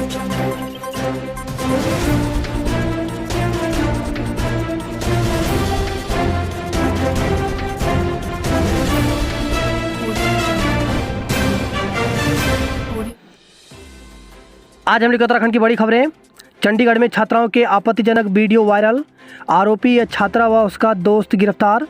आज हम लेकर उत्तराखंड की बड़ी खबरें। चंडीगढ़ में छात्राओं के आपत्तिजनक वीडियो वायरल, आरोपी छात्रा व उसका दोस्त गिरफ्तार।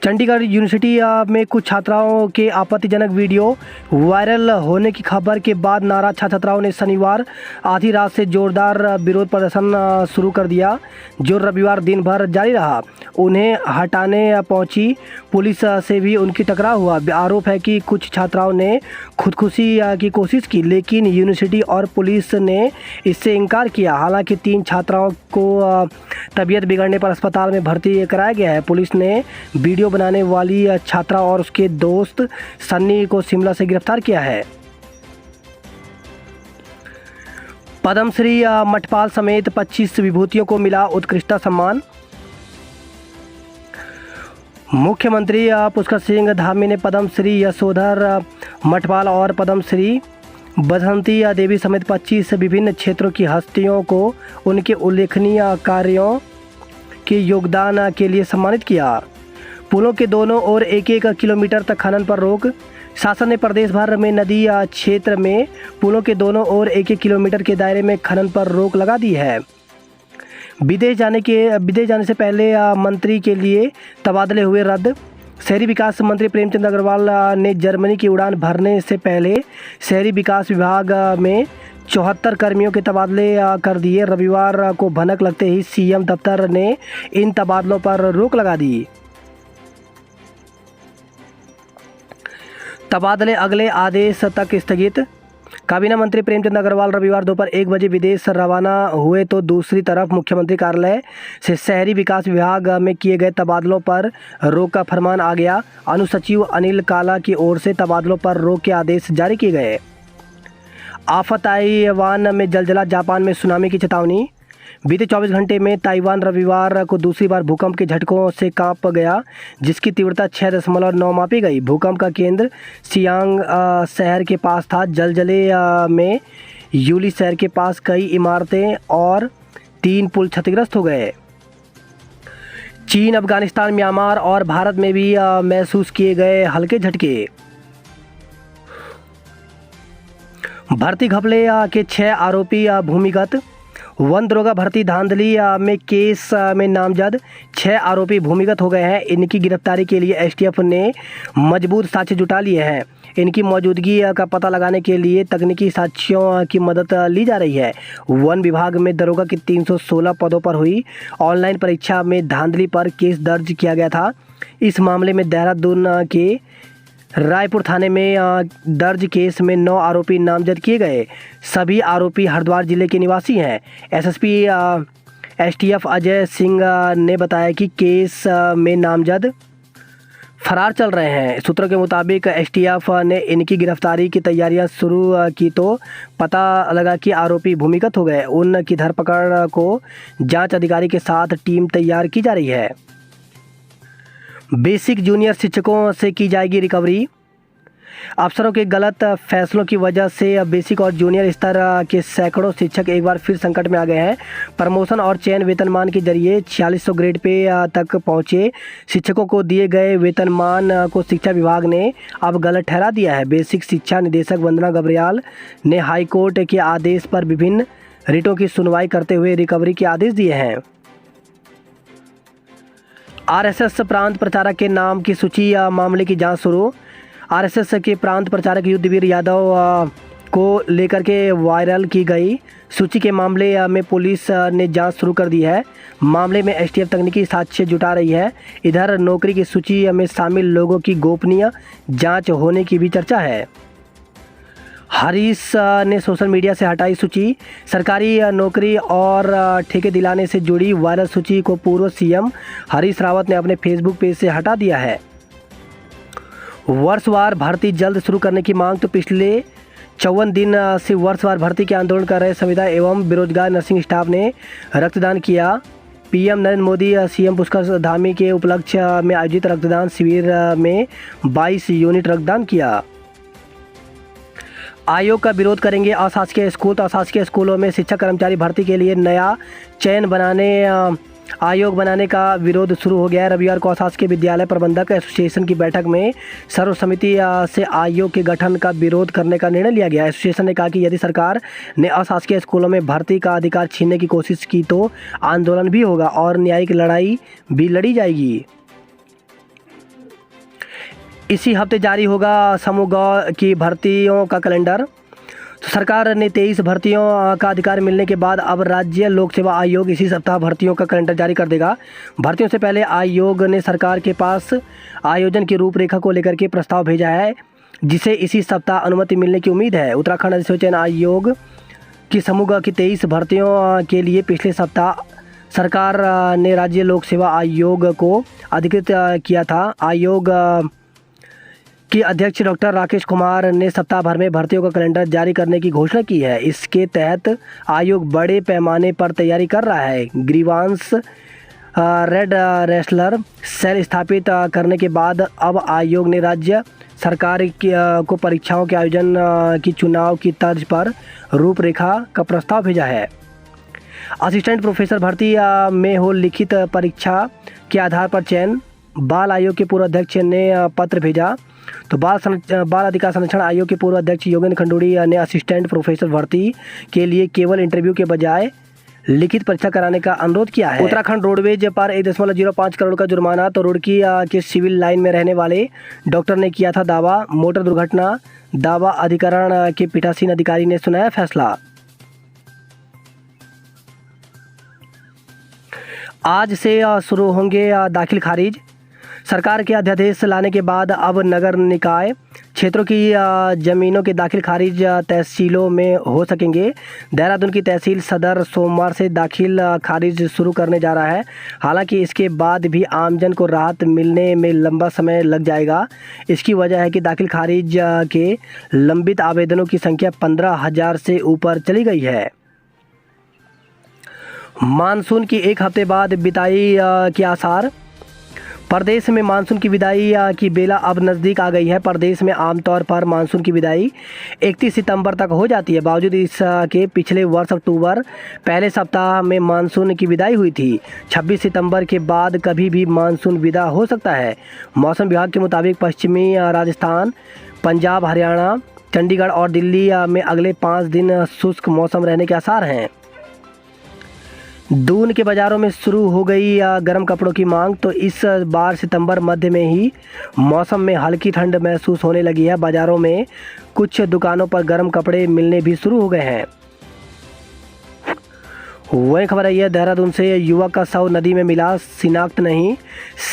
चंडीगढ़ यूनिवर्सिटी में कुछ छात्राओं के आपत्तिजनक वीडियो वायरल होने की खबर के बाद नाराज छात्राओं ने शनिवार आधी रात से जोरदार विरोध प्रदर्शन शुरू कर दिया, जो रविवार दिन भर जारी रहा। उन्हें हटाने पहुंची पुलिस से भी उनकी टकराव हुआ। आरोप है कि कुछ छात्राओं ने खुदकुशी की कोशिश की, लेकिन यूनिवर्सिटी और पुलिस ने इससे इनकार किया। हालांकि 3 छात्राओं को तबीयत बिगड़ने पर अस्पताल में भर्ती कराया गया है। पुलिस ने वीडियो बनाने वाली छात्रा और उसके दोस्त सन्नी को शिमला से गिरफ्तार किया है। पद्मश्री मठपाल समेत 25 विभूतियों को मिला उत्कृष्टता सम्मान। मुख्यमंत्री पुष्कर सिंह धामी ने पद्मश्री यशोधर मठपाल और पद्मश्री बसंती देवी समेत 25 विभिन्न क्षेत्रों की हस्तियों को उनके उल्लेखनीय कार्यों के योगदान के लिए सम्मानित किया। पुलों के दोनों ओर 1-1 किलोमीटर तक खनन पर रोक। शासन ने प्रदेश भर में नदी क्षेत्र में पुलों के दोनों ओर 1-1 किलोमीटर के दायरे में खनन पर रोक लगा दी है। विदेश जाने से पहले मंत्री के लिए तबादले हुए रद्द। शहरी विकास मंत्री प्रेमचंद अग्रवाल ने जर्मनी की उड़ान भरने से पहले शहरी विकास विभाग में 74 कर्मियों के तबादले कर दिए। रविवार को भनक लगते ही सीएम दफ्तर ने इन तबादलों पर रोक लगा दी। तबादले अगले आदेश तक स्थगित। काबीना मंत्री प्रेमचंद अग्रवाल रविवार दोपहर 1 बजे विदेश रवाना हुए, तो दूसरी तरफ मुख्यमंत्री कार्यालय से शहरी विकास विभाग में किए गए तबादलों पर रोक का फरमान आ गया। अनुसचिव अनिल काला की ओर से तबादलों पर रोक के आदेश जारी किए गए। आफत ताइवान में जलजला, जापान में सुनामी की चेतावनी। बीते 24 घंटे में ताइवान रविवार को दूसरी बार भूकंप के झटकों से कांप गया, जिसकी तीव्रता 6.9 मापी गई। भूकंप का केंद्र सियांग शहर के पास था। जलजले में यूली शहर के पास कई इमारतें और 3 पुल क्षतिग्रस्त हो गए। चीन, अफगानिस्तान, म्यांमार और भारत में भी महसूस किए गए हल्के झटके। भर्ती घपले के 6 आरोपी भूमिगत। वन दरोगा भर्ती धांधली में केस में नामजद 6 आरोपी भूमिगत हो गए हैं। इनकी गिरफ्तारी के लिए एसटीएफ ने मजबूत साक्ष्य जुटा लिए हैं। इनकी मौजूदगी का पता लगाने के लिए तकनीकी साक्ष्यों की मदद ली जा रही है। वन विभाग में दरोगा की 316 पदों पर हुई ऑनलाइन परीक्षा में धांधली पर केस दर्ज किया गया था। इस मामले में देहरादून के रायपुर थाने में दर्ज केस में 9 आरोपी नामजद किए गए। सभी आरोपी हरिद्वार जिले के निवासी हैं। एसएसपी एसटीएफ अजय सिंह ने बताया कि केस में नामजद फरार चल रहे हैं। सूत्रों के मुताबिक एसटीएफ ने इनकी गिरफ्तारी की तैयारियां शुरू की तो पता लगा कि आरोपी भूमिगत हो गए। उनकी धरपकड़ को जांच अधिकारी के साथ टीम तैयार की जा रही है। बेसिक जूनियर शिक्षकों से की जाएगी रिकवरी। अफसरों के गलत फैसलों की वजह से बेसिक और जूनियर स्तर के सैकड़ों शिक्षक एक बार फिर संकट में आ गए हैं। प्रमोशन और चयन वेतनमान के जरिए 4600 ग्रेड पे तक पहुंचे शिक्षकों को दिए गए वेतनमान को शिक्षा विभाग ने अब गलत ठहरा दिया है। बेसिक शिक्षा निदेशक वंदना गब्रियाल ने हाईकोर्ट के आदेश पर विभिन्न रिटों की सुनवाई करते हुए रिकवरी के आदेश दिए हैं। आरएसएस प्रांत प्रचारक के नाम की सूची मामले की जांच शुरू। आरएसएस के प्रांत प्रचारक युद्धवीर यादव को लेकर के वायरल की गई सूची के मामले में पुलिस ने जांच शुरू कर दी है। मामले में एसटीएफ तकनीकी साक्ष्य जुटा रही है। इधर नौकरी की सूची में शामिल लोगों की गोपनीय जांच होने की भी चर्चा है। हरीश ने सोशल मीडिया से हटाई सूची। सरकारी नौकरी और ठेके दिलाने से जुड़ी वायरल सूची को पूर्व सीएम हरीश रावत ने अपने फेसबुक पेज से हटा दिया है। वर्षवार भर्ती जल्द शुरू करने की मांग। तो पिछले 54 दिन से वर्षवार भर्ती के आंदोलन कर रहे संविदा एवं बेरोजगार नर्सिंग स्टाफ ने रक्तदान किया। पीएम नरेंद्र मोदी सीएम पुष्कर धामी के उपलक्ष्य में आयोजित रक्तदान शिविर में 22 यूनिट रक्तदान किया। आयोग का विरोध करेंगे अशासकीय स्कूल। तो अशासकीय स्कूलों में शिक्षक कर्मचारी भर्ती के लिए नया चयन आयोग बनाने का विरोध शुरू हो गया है। रविवार को अशासकीय विद्यालय प्रबंधक एसोसिएशन की बैठक में सर्वसम्मति से आयोग के गठन का विरोध करने का निर्णय लिया गया। एसोसिएशन ने कहा कि यदि सरकार ने अशासकीय स्कूलों में भर्ती का अधिकार छीनने की कोशिश की तो आंदोलन भी होगा और न्यायिक लड़ाई भी लड़ी जाएगी। इसी हफ्ते जारी होगा समूह ग की भर्तियों का कैलेंडर। तो सरकार ने 23 भर्तियों का अधिकार मिलने के बाद अब राज्य लोक सेवा आयोग इसी सप्ताह भर्तियों का कैलेंडर जारी कर देगा। भर्तियों से पहले आयोग ने सरकार के पास आयोजन की रूपरेखा को लेकर के प्रस्ताव भेजा है, जिसे इसी सप्ताह अनुमति मिलने की उम्मीद है। उत्तराखंड अधिसूचना चयन आयोग की समूह ग की 23 भर्तियों के लिए पिछले सप्ताह सरकार ने राज्य लोक सेवा आयोग को अधिकृत किया था। आयोग के अध्यक्ष डॉक्टर राकेश कुमार ने सप्ताह भर में भर्तियों का कैलेंडर जारी करने की घोषणा की है। इसके तहत आयोग बड़े पैमाने पर तैयारी कर रहा है। ग्रीवांस रेड रेसलर सेल स्थापित करने के बाद अब आयोग ने राज्य सरकार को परीक्षाओं के आयोजन की चुनाव की तर्ज पर रूपरेखा का प्रस्ताव भेजा है। असिस्टेंट प्रोफेसर भर्ती में हो लिखित परीक्षा के आधार पर चयन। बाल आयोग के पूर्व अध्यक्ष ने पत्र भेजा। तो बाल अधिकार संरक्षण आयोग के पूर्व अध्यक्ष योगेंद्र खंडूड़ी ने असिस्टेंट प्रोफेसर भर्ती के लिए केवल इंटरव्यू के बजाय लिखित परीक्षा कराने का अनुरोध किया है। उत्तराखंड रोडवेज पर 1.05 करोड़ का जुर्माना। तो रुड़की के सिविल लाइन में रहने वाले डॉक्टर ने किया था दावा। मोटर दुर्घटना दावा अधिकरण के पीठासीन अधिकारी ने सुनाया फैसला। आज से शुरू होंगे दाखिल खारिज। सरकार के अध्यादेश लाने के बाद अब नगर निकाय क्षेत्रों की ज़मीनों के दाखिल खारिज तहसीलों में हो सकेंगे। देहरादून की तहसील सदर सोमवार से दाखिल खारिज शुरू करने जा रहा है। हालांकि इसके बाद भी आमजन को राहत मिलने में लंबा समय लग जाएगा। इसकी वजह है कि दाखिल खारिज के लंबित आवेदनों की संख्या 15,000 से ऊपर चली गई है। मानसून की एक हफ्ते बाद बिदाई के आसार। प्रदेश में मानसून की विदाई की बेला अब नज़दीक आ गई है। प्रदेश में आमतौर पर मानसून की विदाई 31 सितंबर तक हो जाती है। बावजूद इसके पिछले वर्ष अक्टूबर पहले सप्ताह में मानसून की विदाई हुई थी। 26 सितंबर के बाद कभी भी मानसून विदा हो सकता है। मौसम विभाग के मुताबिक पश्चिमी राजस्थान, पंजाब, हरियाणा, चंडीगढ़ और दिल्ली में अगले 5 दिन शुष्क मौसम रहने के आसार हैं। दून के बाज़ारों में शुरू हो गई गर्म कपड़ों की मांग। तो इस बार सितंबर मध्य में ही मौसम में हल्की ठंड महसूस होने लगी है। बाज़ारों में कुछ दुकानों पर गर्म कपड़े मिलने भी शुरू हो गए हैं। वही खबर आई है देहरादून से। युवक का शव नदी में मिला, शिनाख्त नहीं।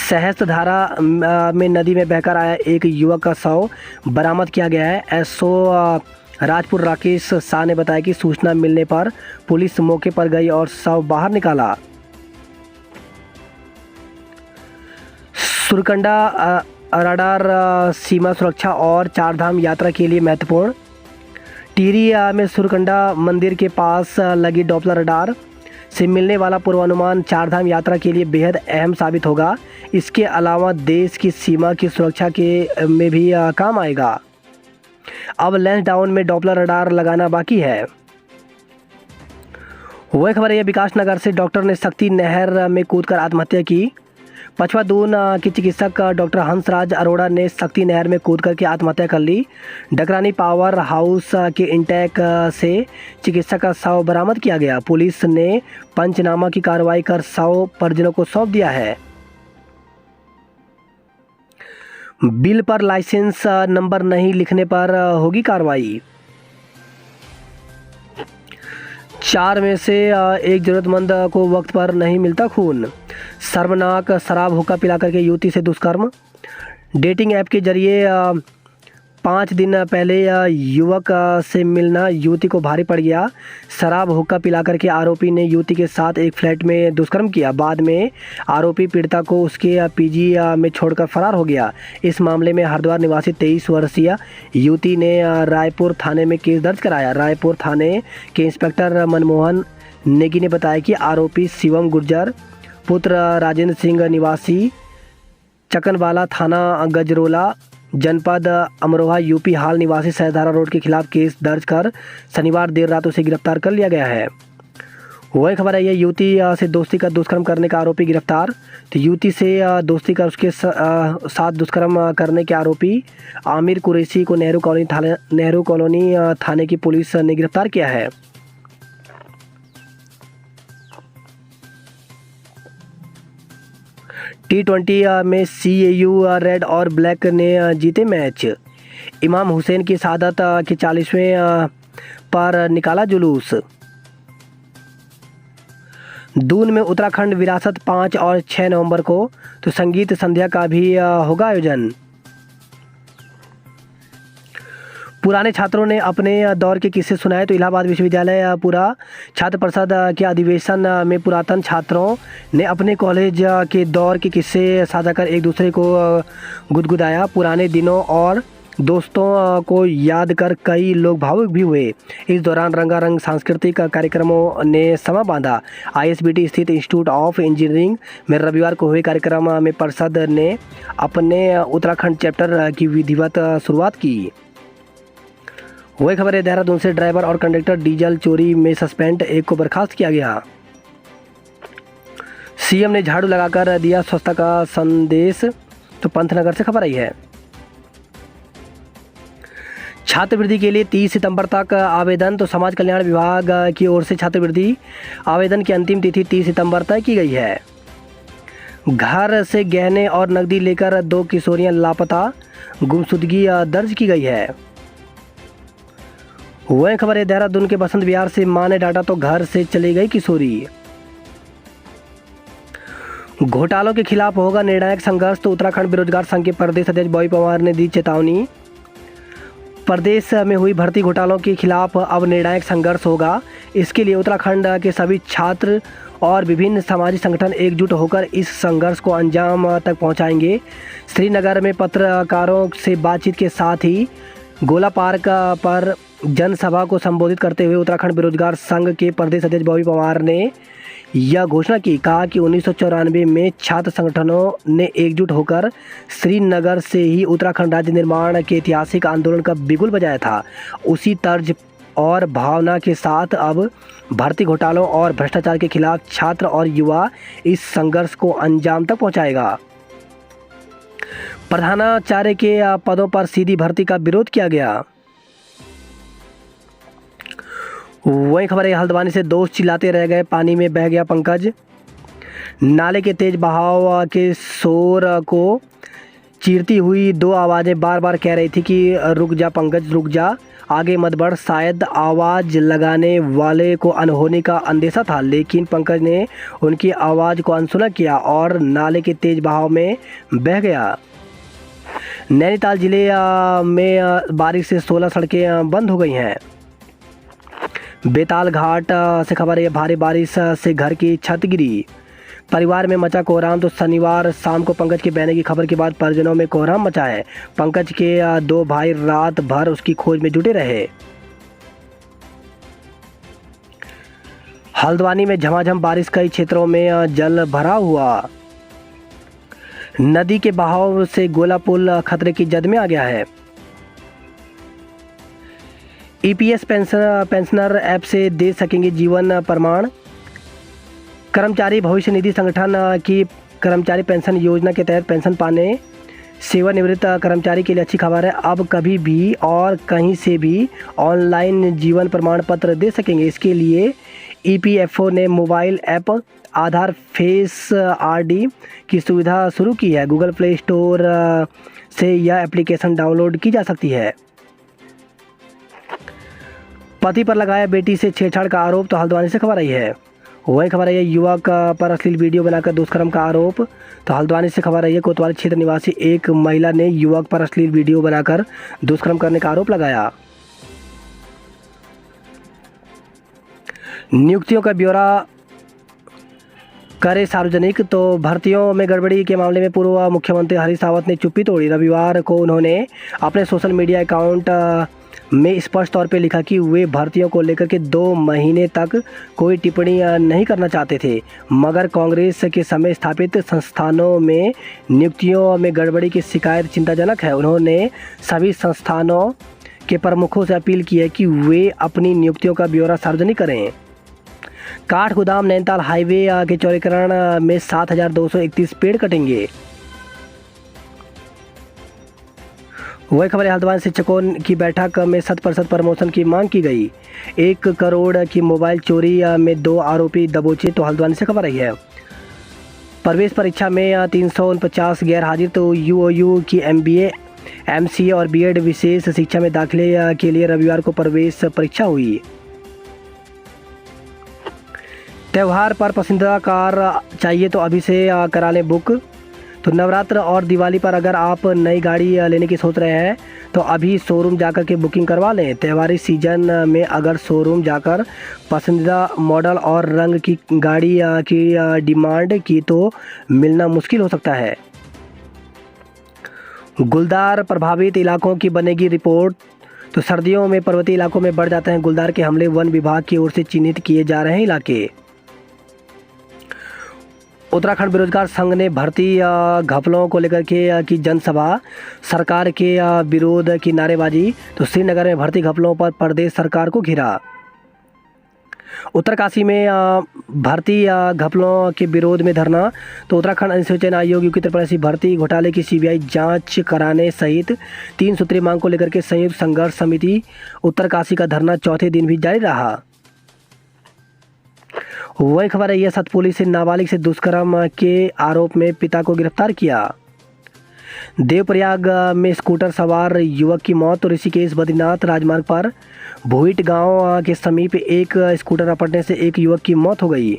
सहस्त्रधारा में नदी में बहकर आया एक युवक का शव बरामद किया गया है। एसओ राजपुर राकेश शाह ने बताया कि सूचना मिलने पर पुलिस मौके पर गई और शव बाहर निकाला। सुरकंडा रडार सीमा सुरक्षा और चारधाम यात्रा के लिए महत्वपूर्ण। टिहरी में सुरकंडा मंदिर के पास लगी डॉपलर रडार से मिलने वाला पूर्वानुमान चारधाम यात्रा के लिए बेहद अहम साबित होगा। इसके अलावा देश की सीमा की सुरक्षा के में भी काम आएगा। अब लेंस डाउन में डॉपलर रडार लगाना बाकी है। वही खबर है विकास नगर से। डॉक्टर ने शक्ति नहर में कूदकर आत्महत्या की। पछवा दून के चिकित्सक डॉक्टर हंसराज अरोड़ा ने शक्ति नहर में कूद करके आत्महत्या कर ली। डकरानी पावर हाउस के इंटेक से चिकित्सक का शव बरामद किया गया। पुलिस ने पंचनामा की कार्रवाई कर शव परिजनों को सौंप दिया है। बिल पर लाइसेंस नंबर नहीं लिखने पर होगी कार्रवाई। 4 में से एक जरूरतमंद को वक्त पर नहीं मिलता खून। शर्मनाक शराब हुक्का पिला करके युवती से दुष्कर्म। डेटिंग ऐप के जरिए 5 दिन पहले युवक से मिलना युवती को भारी पड़ गया। शराब हुक्का पिला करके आरोपी ने युवती के साथ एक फ्लैट में दुष्कर्म किया। बाद में आरोपी पीड़िता को उसके पीजी में छोड़कर फरार हो गया। इस मामले में हरिद्वार निवासी 23 वर्षीय युवती ने रायपुर थाने में केस दर्ज कराया। रायपुर थाने के इंस्पेक्टर मनमोहन नेगी ने बताया कि आरोपी शिवम गुर्जर पुत्र राजेंद्र सिंह निवासी चकनवाला थाना गजरोला जनपद अमरोहा यूपी हाल निवासी सहधारा रोड के खिलाफ केस दर्ज कर शनिवार देर रात उसे गिरफ्तार कर लिया गया है। वही खबर है, ये युवती से दोस्ती कर दुष्कर्म करने का आरोपी गिरफ्तार। तो युवती से दोस्ती कर उसके साथ दुष्कर्म करने के आरोपी आमिर कुरैशी को नेहरू कॉलोनी थाने की पुलिस ने गिरफ्तार किया है। T20 में CAU रेड और ब्लैक ने जीते मैच। इमाम हुसैन की शहादत के 40वें पर निकाला जुलूस। दून में उत्तराखंड विरासत 5 और 6 नवंबर को तो संगीत संध्या का भी होगा आयोजन। पुराने छात्रों ने अपने दौर के किस्से सुनाए। तो इलाहाबाद विश्वविद्यालय पूरा छात्र परिषद के अधिवेशन में पुरातन छात्रों ने अपने कॉलेज के दौर के किस्से साझा कर एक दूसरे को गुदगुदाया। पुराने दिनों और दोस्तों को याद कर कई लोग भावुक भी हुए। इस दौरान रंगारंग सांस्कृतिक कार्यक्रमों ने समा बांधा। ISBT स्थित इंस्टीट्यूट ऑफ इंजीनियरिंग में रविवार को हुए कार्यक्रम में परिषद ने अपने उत्तराखंड चैप्टर की विधिवत शुरुआत की। वही खबर है, देहरादून से ड्राइवर और कंडक्टर डीजल चोरी में सस्पेंड, एक को बर्खास्त किया गया। CM ने झाड़ू लगाकर दिया स्वच्छता का संदेश। तो पंतनगर से खबर आई है, छात्रवृत्ति के लिए 30 सितंबर तक आवेदन। तो समाज कल्याण विभाग की ओर से छात्रवृत्ति आवेदन की अंतिम तिथि 30 सितंबर तय की गई है। घर से गहने और नकदी लेकर 2 किशोरियां लापता, गुमशुदगी दर्ज की गई है। वही खबर है, देहरादून के बसंत विहार से मां ने डांटा तो घर से चली गई किशोरी। घोटालों के खिलाफ होगा निर्णायक संघर्ष। तो उत्तराखंड बेरोजगार संघ के प्रदेश अध्यक्ष बॉबी पवार ने दी चेतावनी। प्रदेश में हुई भर्ती घोटालों के खिलाफ अब निर्णायक संघर्ष होगा। इसके लिए उत्तराखंड के सभी छात्र और विभिन्न सामाजिक संगठन एकजुट होकर इस संघर्ष को अंजाम तक पहुंचाएंगे। श्रीनगर में पत्रकारों से बातचीत के साथ ही गोला पार्क पर जनसभा को संबोधित करते हुए उत्तराखंड बेरोजगार संघ के प्रदेश अध्यक्ष बॉबी पवार ने यह घोषणा की। कहा कि 1994 में छात्र संगठनों ने एकजुट होकर श्रीनगर से ही उत्तराखंड राज्य निर्माण के ऐतिहासिक आंदोलन का बिगुल बजाया था। उसी तर्ज और भावना के साथ अब भर्ती घोटालों और भ्रष्टाचार के खिलाफ छात्र और युवा इस संघर्ष को अंजाम तक पहुंचाएगा। प्रधानाचार्य के पदों पर सीधी भर्ती का विरोध किया गया। वही खबर है, हल्द्वानी से दोस्त चिल्लाते रह गए, पानी में बह गया पंकज। नाले के तेज बहाव के शोर को चीरती हुई 2 आवाज़ें बार बार कह रही थी कि रुक जा पंकज, रुक जा, आगे मत बढ़। शायद आवाज़ लगाने वाले को अनहोनी का अंदेशा था, लेकिन पंकज ने उनकी आवाज़ को अनसुना किया और नाले के तेज बहाव में बह गया। नैनीताल जिले में बारिश से 16 सड़कें बंद हो गई हैं। बेताल घाट से खबर है, भारी बारिश से घर की छत गिरी, परिवार में मचा कोहराम। तो शनिवार शाम को पंकज के बहने की खबर के बाद परिजनों में कोहराम मचा है। पंकज के 2 भाई रात भर उसकी खोज में जुटे रहे। हल्द्वानी में झमाझम बारिश, कई क्षेत्रों में जल भरा हुआ। नदी के बहाव से गोला पुल खतरे की जद में आ गया है। EPS पेंशनर ऐप से दे सकेंगे जीवन प्रमाण। कर्मचारी भविष्य निधि संगठन की कर्मचारी पेंशन योजना के तहत पेंशन पाने सेवानिवृत्त कर्मचारी के लिए अच्छी खबर है। अब कभी भी और कहीं से भी ऑनलाइन जीवन प्रमाण पत्र दे सकेंगे। इसके लिए EPFO ने मोबाइल ऐप आधार फेस RD की सुविधा शुरू की है। गूगल प्ले स्टोर से यह एप्लीकेशन डाउनलोड की जा सकती है। पति पर लगाया बेटी से छेड़छाड़ का आरोप। तो हल्द्वानी से खबर आई है। वही खबर आई है, युवक पर अश्लील वीडियो बनाकर दुष्कर्म का आरोप। तो हल्द्वानी से खबर आई है, कोतवाली क्षेत्र निवासी एक महिला ने युवक पर अश्लील वीडियो बनाकर दुष्कर्म करने का आरोप लगाया। नियुक्तियों का ब्यौरा करे सार्वजनिक। तो भर्तियों में गड़बड़ी के मामले में पूर्व मुख्यमंत्री हरीश रावत ने चुप्पी तोड़ी। रविवार को उन्होंने अपने सोशल मीडिया अकाउंट में स्पष्ट तौर पे लिखा कि वे भर्तियों को लेकर के 2 महीने तक कोई टिप्पणी नहीं करना चाहते थे, मगर कांग्रेस के समय स्थापित संस्थानों में नियुक्तियों में गड़बड़ी की शिकायत चिंताजनक है। उन्होंने सभी संस्थानों के प्रमुखों से अपील की है कि वे अपनी नियुक्तियों का ब्यौरा सार्वजनिक करें। काठगोदाम नैनीताल हाईवे के चौड़ीकरण में 7,231 पेड़ कटेंगे। वही खबर है, हल्द्वानी शिक्षकों की बैठक में 100% प्रमोशन की मांग की गई। 1 करोड़ की मोबाइल चोरी में 2 आरोपी दबोचे, तो हल्द्वानी से खबर रही है। प्रवेश परीक्षा में 349 गैर हाजिर, तो यूओयू की MBA, MCA और BEd विशेष शिक्षा में दाखिले के लिए रविवार को प्रवेश परीक्षा हुई। त्यौहार पर पसंदीदा कार चाहिए तो अभी से करा लें बुक। तो नवरात्र और दिवाली पर अगर आप नई गाड़ी लेने की सोच रहे हैं तो अभी शोरूम जाकर के बुकिंग करवा लें। त्योहारी सीजन में अगर शोरूम जाकर पसंदीदा मॉडल और रंग की गाड़ी की डिमांड की तो मिलना मुश्किल हो सकता है। गुलदार प्रभावित इलाकों की बनेगी रिपोर्ट। तो सर्दियों में पर्वतीय इलाकों में बढ़ जाते हैं गुलदार के हमले। वन विभाग की ओर से चिन्हित किए जा रहे हैं इलाके। उत्तराखंड बेरोजगार संघ ने भर्ती घपलों को लेकर के की जनसभा, सरकार के विरोध की नारेबाजी। तो श्रीनगर में भर्ती घपलों पर प्रदेश सरकार को घिरा। उत्तरकाशी में भर्ती घपलों के विरोध में धरना। तो उत्तराखंड अनुसूचित आयोग की त्रिपक्षीय भर्ती घोटाले की CBI जांच कराने सहित 3 सूत्रीय मांग को लेकर के संयुक्त संघर्ष समिति उत्तरकाशी का धरना चौथे दिन भी जारी रहा। वही खबर है, यह सत पुलिस से नाबालिग से दुष्कर्म के आरोप में पिता को गिरफ्तार किया। देवप्रयाग में स्कूटर सवार युवक की मौत। तो ऋषिकेश बद्रीनाथ राजमार्ग पर भोईट गांव के समीप एक स्कूटर अपलटने से एक युवक की मौत हो गई।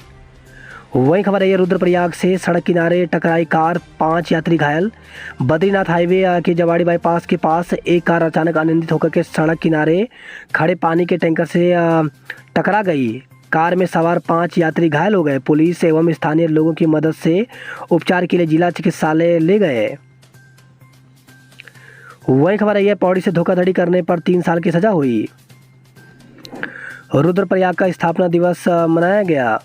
वही खबर है, रुद्रप्रयाग से सड़क किनारे टकराई कार, 5 यात्री घायल। बद्रीनाथ हाईवे के जवाड़ी बाईपास के पास एक कार अचानक अनियंत्रित होकर के सड़क किनारे खड़े पानी के टैंकर से टकरा गई। कार में सवार 5 यात्री घायल हो गए। पुलिस एवं स्थानीय लोगों की मदद से उपचार के लिए जिला चिकित्सालय ले गए। वही खबर है, पौड़ी से धोखाधड़ी करने पर 3 साल की सजा हुई। रुद्रप्रयाग का स्थापना दिवस मनाया गया।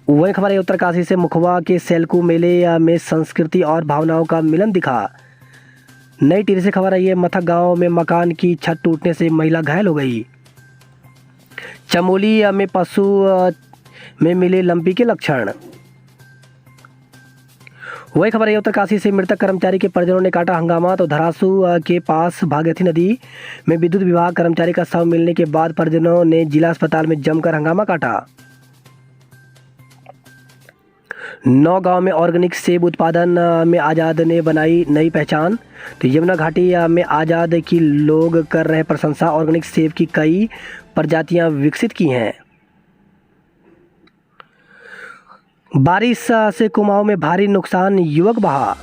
वही खबर है, उत्तरकाशी से मुखवा के सेलकू मेले में संस्कृति और भावनाओं का मिलन दिखा। नई टिहरी से खबर है, मथक गांव में मकान की छत टूटने से महिला घायल हो गई। चमोली में पशु में मिले लंपी के लक्षण। वही खबर है, उत्तरकाशी से मृतक कर्मचारी के परिजनों ने काटा हंगामा। तो धरासू के पास भागीरथी नदी में विद्युत विभाग कर्मचारी का शव मिलने के बाद परिजनों ने जिला अस्पताल में जमकर हंगामा काटा। नौगांव में ऑर्गेनिक सेब उत्पादन में आज़ाद ने बनाई नई पहचान। तो यमुना घाटी में आज़ाद की लोग कर रहे प्रशंसा। ऑर्गेनिक सेब की कई प्रजातियां विकसित की हैं। बारिश से कुमाऊं में भारी नुकसान, युवक बहा।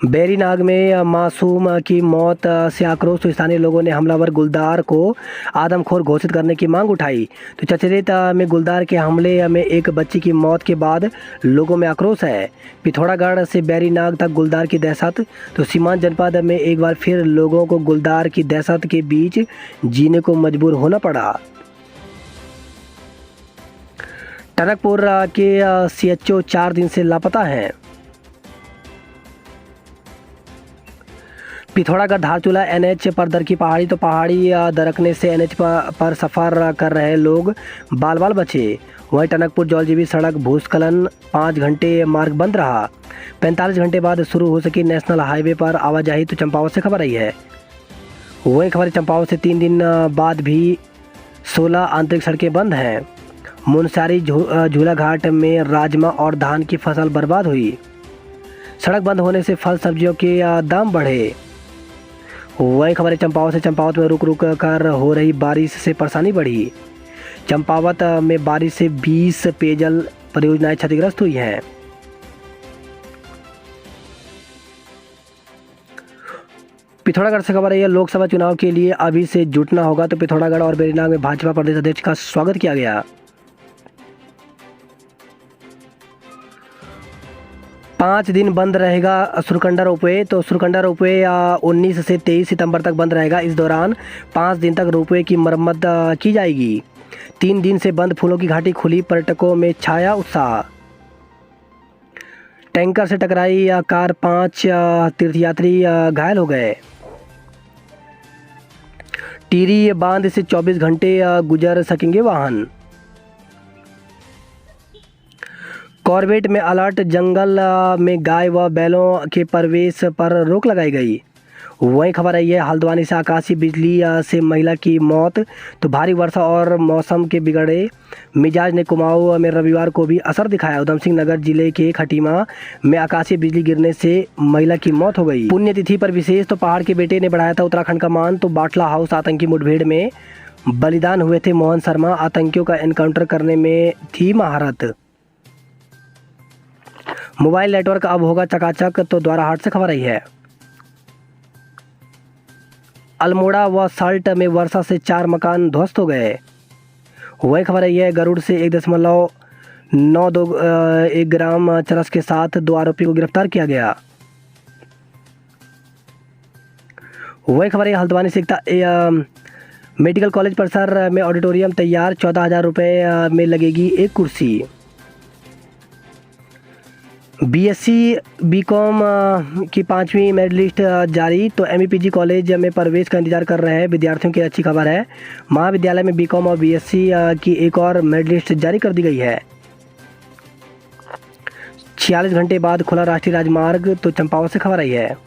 बेरीनाग में मासूम की मौत से आक्रोश। तो स्थानीय लोगों ने हमलावर गुलदार को आदमखोर घोषित करने की मांग उठाई। तो चचेरेत में गुलदार के हमले में एक बच्ची की मौत के बाद लोगों में आक्रोश है। पिथौरागढ़ से बेरीनाग तक गुलदार की दहशत। तो सीमांत जनपद में एक बार फिर लोगों को गुलदार की दहशत के बीच जीने को मजबूर होना पड़ा। टनकपुर के CHO 4 दिन से लापता हैं। पिथौरागढ़ धारचूला NH पर दर की पहाड़ी। तो पहाड़ी दरकने से NH पर सफ़र कर रहे लोग बाल बाल बचे। वहीं टनकपुर जौलजीबी सड़क भूस्खलन, 5 घंटे मार्ग बंद रहा। 45 घंटे बाद शुरू हो सकी नेशनल हाईवे पर आवाजाही। तो चंपावत से खबर आई है। वहीं खबर चंपावत से 3 दिन बाद भी 16 आंतरिक सड़कें बंद हैं। मुनस्यारी झूला घाट में राजमा और धान की फसल बर्बाद हुई। सड़क बंद होने से फल सब्जियों के दाम बढ़े। वही खबर है, चंपावत से चंपावत में रुक रुक कर हो रही बारिश से परेशानी बढ़ी। चंपावत में बारिश से 20 पेयजल परियोजनाएं क्षतिग्रस्त हुई हैं। पिथौरागढ़ से खबर है, लोकसभा चुनाव के लिए अभी से जुटना होगा। तो पिथौरागढ़ और बेरीनाग में भाजपा प्रदेश अध्यक्ष का स्वागत किया गया। 5 दिन बंद रहेगा सुरकंडा रोपवे। तो सुरकंडा रोपवे 19 से 23 सितंबर तक बंद रहेगा। इस दौरान 5 दिन तक रोपवे की मरम्मत की जाएगी। 3 दिन से बंद फूलों की घाटी खुली, पर्यटकों में छाया उत्साह। टैंकर से टकराई कार, 5 तीर्थयात्री घायल हो गए। टिहरी बांध से 24 घंटे गुजर सकेंगे वाहन। कॉर्बेट में अलर्ट, जंगल में गाय व बैलों के प्रवेश पर रोक लगाई गई। वहीं खबर आई है हल्द्वानी से आकाशीय बिजली से महिला की मौत। तो भारी वर्षा और मौसम के बिगड़े मिजाज ने कुमाऊं में रविवार को भी असर दिखाया। उधम सिंह नगर जिले के खटीमा में आकाशीय बिजली गिरने से महिला की मौत हो गई। पुण्यतिथि पर विशेष तो पहाड़ के बेटे ने बढ़ाया था उत्तराखंड का मान। तो बाटला हाउस आतंकी मुठभेड़ में बलिदान हुए थे मोहन शर्मा, आतंकियों का एनकाउंटर करने में थी महारत। मोबाइल नेटवर्क अब होगा चकाचक। तो द्वाराहाट से खबर आई है अल्मोड़ा व साल्ट में वर्षा से 4 मकान ध्वस्त हो गए। वही खबर आई है गरुड़ से 1.92 ग्राम चरस के साथ 2 आरोपी को गिरफ्तार किया गया। वही खबर है हल्द्वानी से मेडिकल कॉलेज परिसर में ऑडिटोरियम तैयार, 14,000 रुपये में लगेगी एक कुर्सी। बीएससी बीकॉम की 5वीं मेरिट लिस्ट जारी। तो एमईपीजी कॉलेज में प्रवेश का इंतजार कर रहे हैं विद्यार्थियों की अच्छी खबर है। महाविद्यालय में बीकॉम और बीएससी की एक और मेरिट लिस्ट जारी कर दी गई है। 46 घंटे बाद खुला राष्ट्रीय राजमार्ग। तो चंपावत से खबर आई है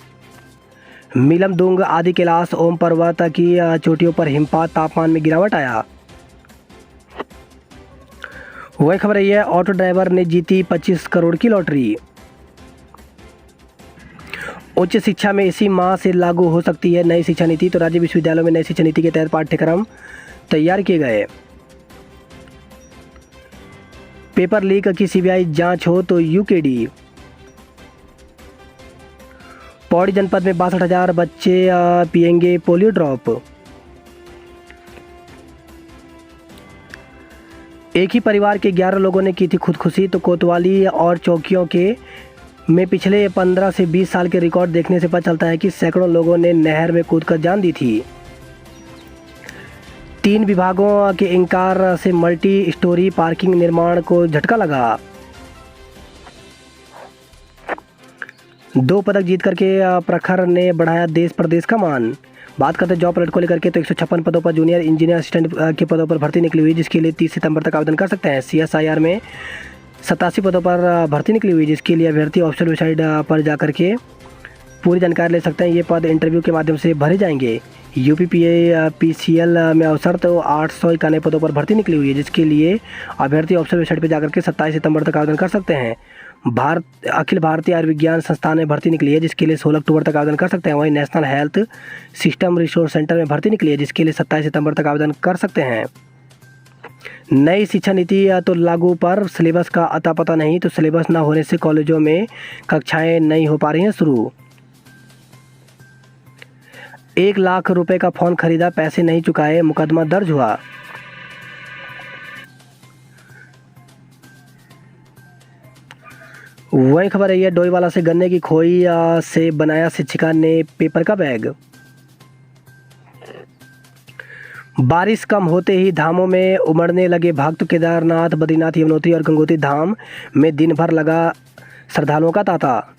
मीलम दुंग आदि कैलाश ओम पर्वत की चोटियों पर हिमपात, तापमान में गिरावट आया। वही खबर है ऑटो ड्राइवर ने जीती 25 करोड़ की लॉटरी। उच्च शिक्षा में इसी माह से लागू हो सकती है नई शिक्षा नीति। तो राज्य विश्वविद्यालयों में नई शिक्षा नीति के तहत पाठ्यक्रम तैयार किए गए। पेपर लीक की सीबीआई जांच हो तो यूकेडी। पौड़ी जनपद में 62,000 बच्चे पिएंगे पोलियो ड्रॉप। एक ही परिवार के 11 लोगों ने की थी खुदकुशी। तो कोतवाली और चौकियों के में पिछले 15 से 20 साल के रिकॉर्ड देखने से पता चलता है कि सैकड़ों लोगों ने नहर में कूदकर जान दी थी। 3 विभागों के इंकार से मल्टी स्टोरी पार्किंग निर्माण को झटका लगा। 2 पदक जीत करके प्रखर ने बढ़ाया देश प्रदेश का मान। बात करते हैं जॉब अलर्ट को लेकर के। तो 156 पदों पर जूनियर इंजीनियर असिस्टेंट के पदों पर भर्ती निकली हुई, जिसके लिए 30 सितंबर तक आवेदन कर सकते हैं। CSIR में 87 पदों पर भर्ती निकली हुई, जिसके लिए अभ्यर्थी ऑफिशियल वेबसाइट पर जाकर के पूरी जानकारी ले सकते हैं। ये पद इंटरव्यू के माध्यम से भरे जाएंगे। UPPCL में अवसर तो 891 पदों पर भर्ती निकली हुई है, जिसके लिए अभ्यर्थी ऑफिशियल वेबसाइट पर जाकर के 27 सितंबर तक आवेदन कर सकते हैं। अखिल भारतीय आयुर्विज्ञान संस्थान में भर्ती निकली है, जिसके लिए 16 अक्टूबर तक आवेदन कर सकते हैं। वहीं national health system resource centre में भर्ती निकली है, जिसके लिए 27 सितंबर तक आवेदन कर सकते हैं। नई शिक्षा नीति तो लागू पर सिलेबस का अता पता नहीं। तो सिलेबस न होने से कॉलेजों में कक्षाएं नहीं हो पा रही हैं शुरू। 1 लाख रुपए का फ़ोन खरीदा, पैसे नहीं चुकाए, मुकदमा दर्ज हुआ। वही खबर है डोईवाला से गन्ने की खोई से बनाया शिक्षिका ने पेपर का बैग। बारिश कम होते ही धामों में उमड़ने लगे भक्त। केदारनाथ, बद्रीनाथ, यमुनोत्री और गंगोत्री धाम में दिन भर लगा श्रद्धालुओं का तांता।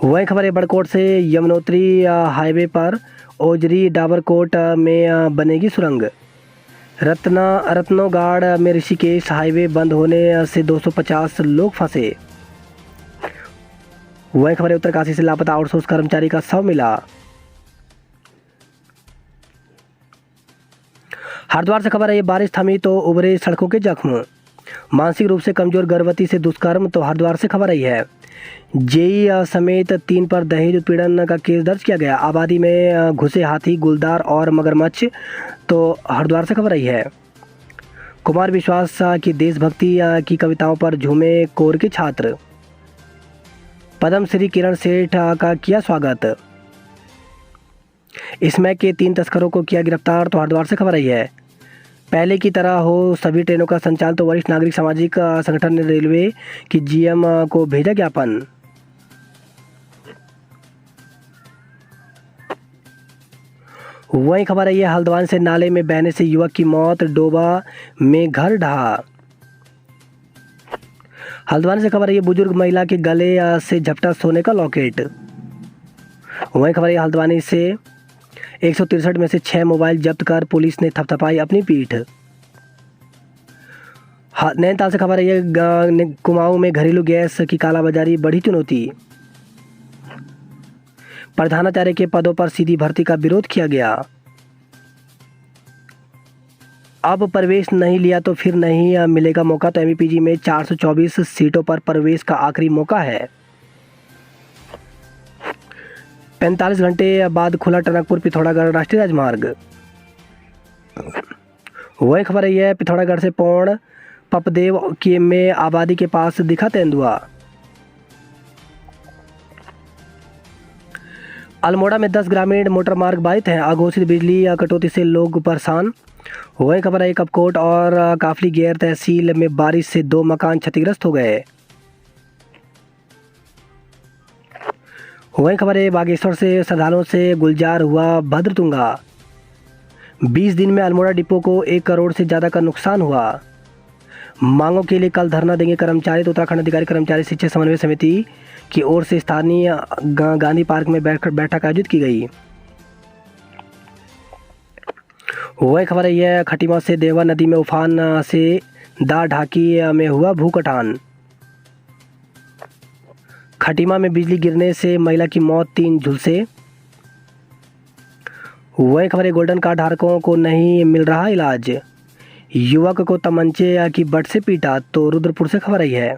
वही खबर है बड़कोट से यमुनोत्री हाईवे पर ओजरी डाबरकोट में बनेगी सुरंग। रत्नोगाड़ में ऋषिकेश हाईवे बंद होने से 250 लोग फंसे। वही खबर है उत्तरकाशी से लापता आउटसोर्स कर्मचारी का शव मिला। हरिद्वार से खबर है बारिश थमी तो उभरे सड़कों के जख्म। मानसिक रूप से कमजोर गर्भवती से दुष्कर्म। तो हरिद्वार से खबर आई है जेई समेत 3 पर दहेज उत्पीड़न का केस दर्ज किया गया। आबादी में घुसे हाथी, गुलदार और मगरमच्छ। तो हरिद्वार से खबर आई है कुमार विश्वास की देशभक्ति की कविताओं पर झूमे कोर के छात्र। पद्म श्री किरण सेठ का किया स्वागत। स्मैक के 3 तस्करों को किया गिरफ्तार। तो हरिद्वार से खबर आई है पहले की तरह हो सभी ट्रेनों का संचालन, तो वरिष्ठ नागरिक सामाजिक संगठन ने रेलवे की जीएम को भेजा ज्ञापन। वही खबर है ये हल्द्वानी से नाले में बहने से युवक की मौत, डोबा में घर ढहा। हल्द्वानी से खबर है ये बुजुर्ग महिला के गले से झपटा सोने का लॉकेट। वही खबर है हल्द्वानी से 163 में से 6 मोबाइल जब्त कर पुलिस ने थपथपाई अपनी पीठ। नैनीताल से खबर है ये कुमाऊं में घरेलू गैस की कालाबाजारी बढ़ी चुनौती। प्रधानाचार्य के पदों पर सीधी भर्ती का विरोध किया गया। अब प्रवेश नहीं लिया तो फिर नहीं मिलेगा मौका, तो एमपीजी में 424 सीटों पर प्रवेश का आखिरी मौका है। 45 घंटे बाद खुला टनकपुर पिथौरागढ़ राष्ट्रीय राजमार्ग। वही खबर है यह पिथौरागढ़ से पौड़ पपदेव के में आबादी के पास दिखा तेंदुआ। अल्मोड़ा में 10 ग्रामीण मोटर मार्ग बाधित हैं, अघोषित बिजली कटौती से लोग परेशान। वही खबर है कपकोट और काफली गैर तहसील में बारिश से 2 मकान क्षतिग्रस्त हो गए। वही खबर है बागेश्वर से श्रद्धालुओं से गुलजार हुआ भद्रतुंगा। 20 दिन में अल्मोड़ा डिपो को 1 करोड़ से ज़्यादा का नुकसान हुआ। मांगों के लिए कल धरना देंगे कर्मचारी, तो उत्तराखंड अधिकारी कर्मचारी शिक्षक समन्वय समिति की ओर से स्थानीय गांधी पार्क में बैठक आयोजित की गई। वही खबर है यह खटीमा से देवा नदी में उफान से दा ढाकी में हुआ भूकटान। खटीमा में बिजली गिरने से महिला की मौत, 3 झुलसे। वही खबर है गोल्डन कार्ड धारकों को नहीं मिल रहा इलाज, युवक को तमंचे की बट से पीटा, तो रुद्रपुर से खबर आई है।